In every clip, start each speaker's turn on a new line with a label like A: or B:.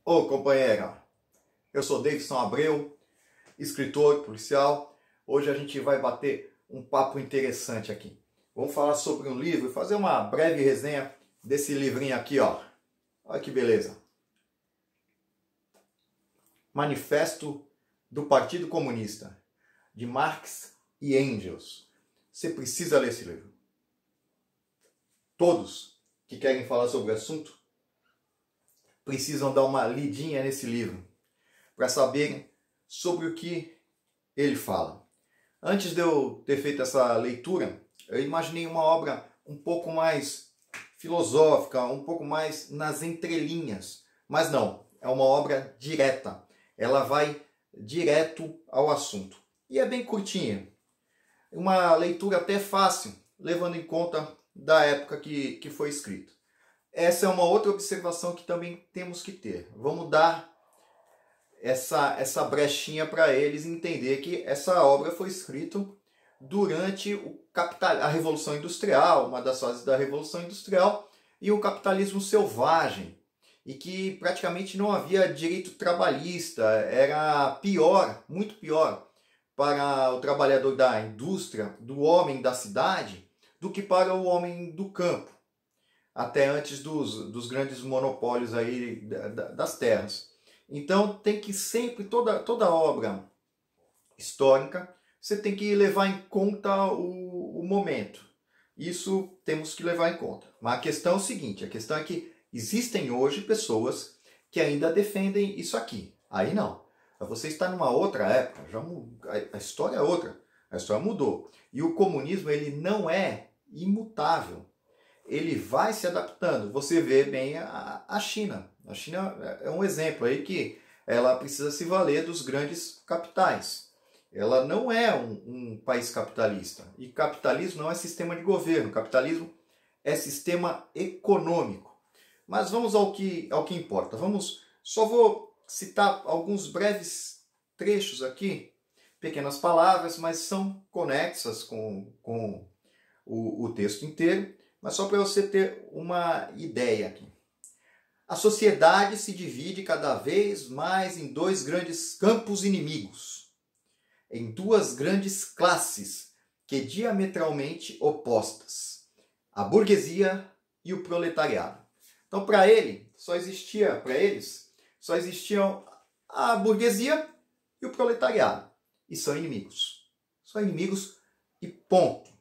A: Ô companheira, eu sou Davidson Abreu, escritor, policial. Hoje a gente vai bater um papo interessante aqui. Vamos falar sobre um livro e fazer uma breve resenha desse livrinho aqui, ó. Olha que beleza. Manifesto do Partido Comunista, de Marx e Engels. Você precisa ler esse livro. Todos que querem falar sobre o assunto precisam dar uma lidinha nesse livro para saberem sobre o que ele fala. Antes de eu ter feito essa leitura, eu imaginei uma obra um pouco mais filosófica, um pouco mais nas entrelinhas. Mas não, é uma obra direta. Ela vai direto ao assunto. E é bem curtinha. Uma leitura até fácil, levando em conta da época que foi escrito. Essa é uma outra observação que também temos que ter. Vamos dar essa brechinha para eles entender que essa obra foi escrita durante a Revolução Industrial, uma das fases da Revolução Industrial, e o capitalismo selvagem, e que praticamente não havia direito trabalhista, era pior, muito pior, para o trabalhador da indústria, do homem da cidade, do que para o homem do campo, até antes dos grandes monopólios aí das terras. Então tem que sempre, toda obra histórica, você tem que levar em conta o momento. Isso temos que levar em conta. Mas a questão é o seguinte, a questão é que existem hoje pessoas que ainda defendem isso aqui. Aí não. Você está numa outra época, a história é outra. A história mudou. E o comunismo ele não é imutável. Ele vai se adaptando. Você vê bem a China. A China é um exemplo aí que ela precisa se valer dos grandes capitais. Ela não é um país capitalista. E capitalismo não é sistema de governo. Capitalismo é sistema econômico. Mas vamos ao que importa. Só vou citar alguns breves trechos aqui, pequenas palavras, mas são conexas com o texto inteiro. Mas só para você ter uma ideia aqui. A sociedade se divide cada vez mais em dois grandes campos inimigos, em duas grandes classes que diametralmente opostas, a burguesia e o proletariado. Então, para eles só existiam a burguesia e o proletariado, e são inimigos. São inimigos e ponto.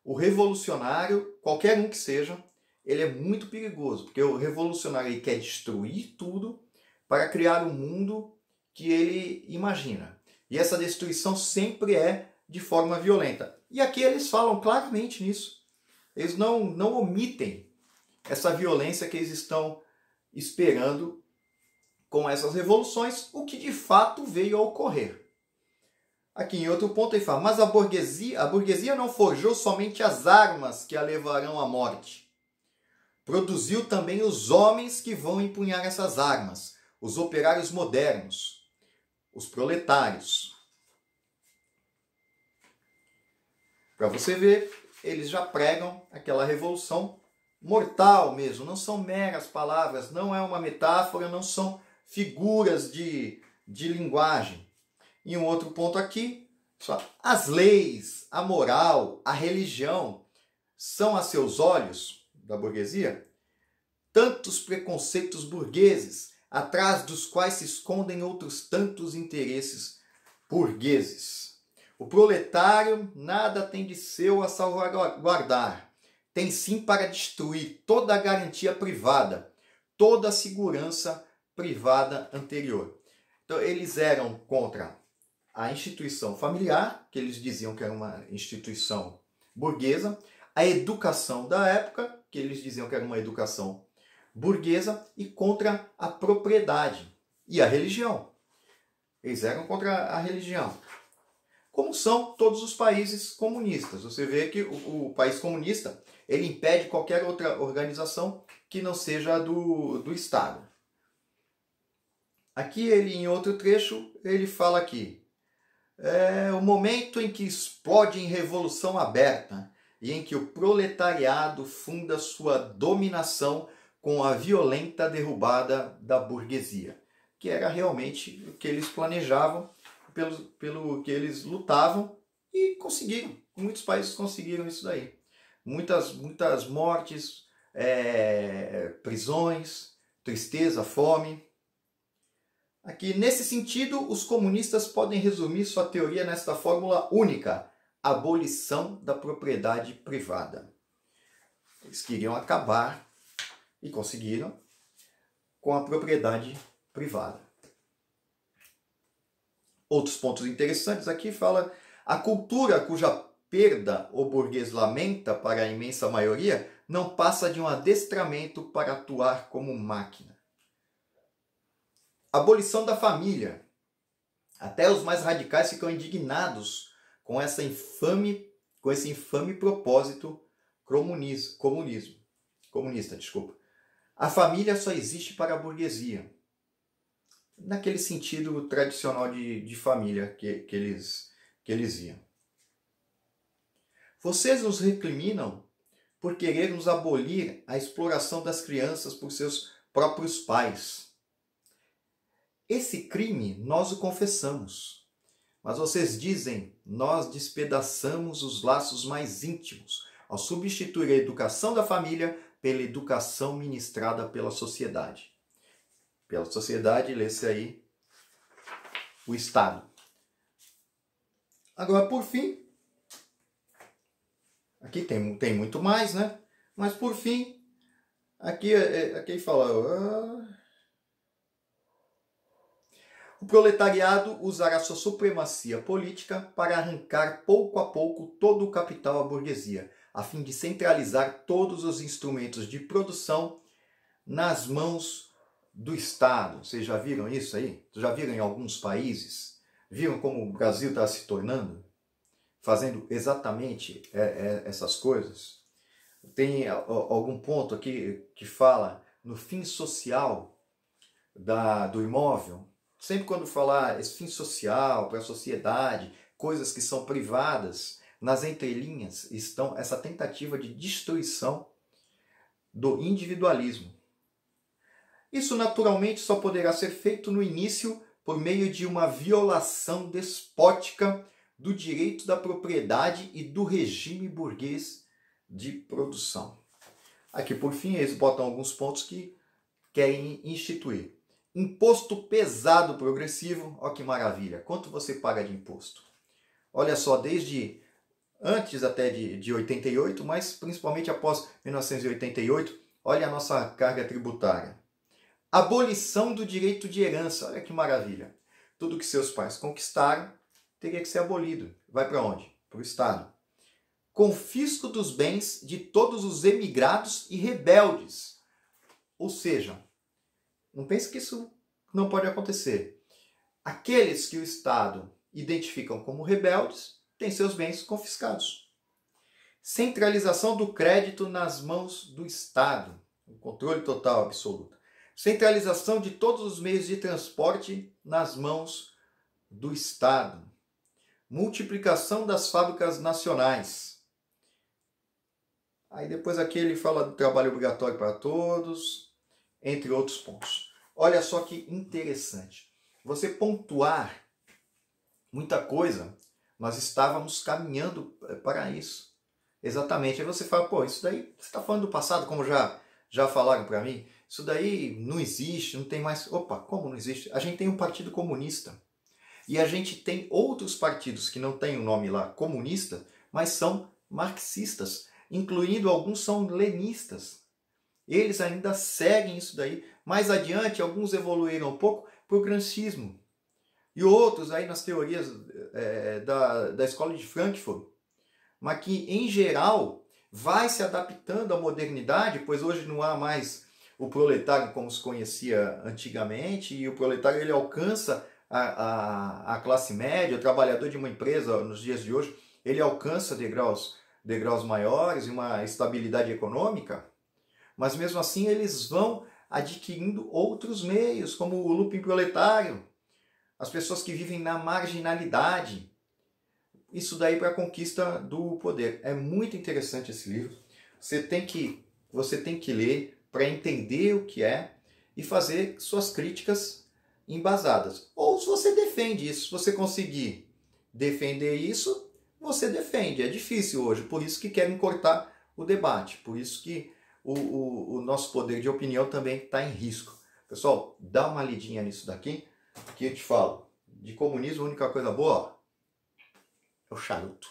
A: O revolucionário, qualquer um que seja, ele é muito perigoso, porque o revolucionário ele quer destruir tudo para criar um mundo que ele imagina. E essa destruição sempre é de forma violenta. E aqui eles falam claramente nisso. Eles não omitem essa violência que eles estão esperando com essas revoluções, o que de fato veio a ocorrer. Aqui em outro ponto ele fala, mas a burguesia não forjou somente as armas que a levarão à morte. Produziu também os homens que vão empunhar essas armas, os operários modernos, os proletários. Para você ver, eles já pregam aquela revolução mortal mesmo, não são meras palavras, não é uma metáfora, não são figuras de linguagem. E um outro ponto aqui, as leis, a moral, a religião são a seus olhos, da burguesia, tantos preconceitos burgueses, atrás dos quais se escondem outros tantos interesses burgueses. O proletário nada tem de seu a salvaguardar, tem sim para destruir toda a garantia privada, toda a segurança privada anterior. Então eles eram contra a instituição familiar, que eles diziam que era uma instituição burguesa, a educação da época, que eles diziam que era uma educação burguesa, e contra a propriedade e a religião. Eles eram contra a religião. Como são todos os países comunistas. Você vê que o país comunista ele impede qualquer outra organização que não seja do Estado. Aqui ele, em outro trecho, ele fala aqui, o momento em que explode em revolução aberta e em que o proletariado funda sua dominação com a violenta derrubada da burguesia, que era realmente o que eles planejavam, pelo que eles lutavam e conseguiram. Muitos países conseguiram isso daí. Muitas mortes, prisões, tristeza, fome. Aqui, nesse sentido, os comunistas podem resumir sua teoria nesta fórmula única: abolição da propriedade privada. Eles queriam acabar, e conseguiram, com a propriedade privada. Outros pontos interessantes aqui fala: a cultura cuja perda o burguês lamenta para a imensa maioria não passa de um adestramento para atuar como máquina. Abolição da família. Até os mais radicais ficam indignados com esse infame propósito comunista. A família só existe para a burguesia. Naquele sentido tradicional de família que eles iam. Vocês nos recriminam por querermos abolir a exploração das crianças por seus próprios pais. Esse crime nós o confessamos, mas vocês dizem: nós despedaçamos os laços mais íntimos ao substituir a educação da família pela educação ministrada pela sociedade. Pela sociedade, lê-se aí o Estado. Agora, por fim, aqui tem muito mais, né? Mas por fim, aqui fala: o proletariado usará sua supremacia política para arrancar pouco a pouco todo o capital à burguesia, a fim de centralizar todos os instrumentos de produção nas mãos do Estado. Vocês já viram isso aí? Já viram em alguns países? Viram como o Brasil está se tornando? Fazendo exatamente essas coisas? Tem algum ponto aqui que fala no fim social do imóvel? Sempre quando falar esse fim social para a sociedade, coisas que são privadas, nas entrelinhas estão essa tentativa de destruição do individualismo. Isso naturalmente só poderá ser feito no início por meio de uma violação despótica do direito da propriedade e do regime burguês de produção. Aqui, por fim, eles botam alguns pontos que querem instituir. Imposto pesado progressivo, olha que maravilha. Quanto você paga de imposto? Olha só, desde antes até de 88, mas principalmente após 1988, olha a nossa carga tributária. Abolição do direito de herança, olha que maravilha. Tudo que seus pais conquistaram teria que ser abolido. Vai para onde? Para o Estado. Confisco dos bens de todos os emigrados e rebeldes. Ou seja, não pense que isso não pode acontecer. Aqueles que o Estado identificam como rebeldes têm seus bens confiscados. Centralização do crédito nas mãos do Estado. O controle total absoluto. Centralização de todos os meios de transporte nas mãos do Estado. Multiplicação das fábricas nacionais. Aí depois aqui ele fala do trabalho obrigatório para todos, entre outros pontos. Olha só que interessante. Você pontuar muita coisa, nós estávamos caminhando para isso. Exatamente. Aí você fala, pô, isso daí, você está falando do passado, como já falaram para mim? Isso daí não existe, não tem mais... Opa, como não existe? A gente tem um partido comunista. E a gente tem outros partidos que não têm o nome lá comunista, mas são marxistas, incluindo alguns são lenistas. Eles ainda seguem isso daí. Mais adiante, alguns evoluíram um pouco para o gramscismo. E outros aí nas teorias da escola de Frankfurt. Mas que, em geral, vai se adaptando à modernidade, pois hoje não há mais o proletário como se conhecia antigamente, e o proletário ele alcança a classe média, o trabalhador de uma empresa nos dias de hoje, ele alcança degraus maiores e uma estabilidade econômica, mas mesmo assim eles vão adquirindo outros meios, como o looping proletário, as pessoas que vivem na marginalidade. Isso daí para a conquista do poder. É muito interessante esse livro. Você tem que ler, para entender o que é e fazer suas críticas embasadas. Ou se você defende isso, se você conseguir defender isso, você defende. É difícil hoje, por isso que querem cortar o debate, por isso que o nosso poder de opinião também está em risco. Pessoal, dá uma lidinha nisso daqui, que eu te falo, de comunismo a única coisa boa, ó, é o charuto.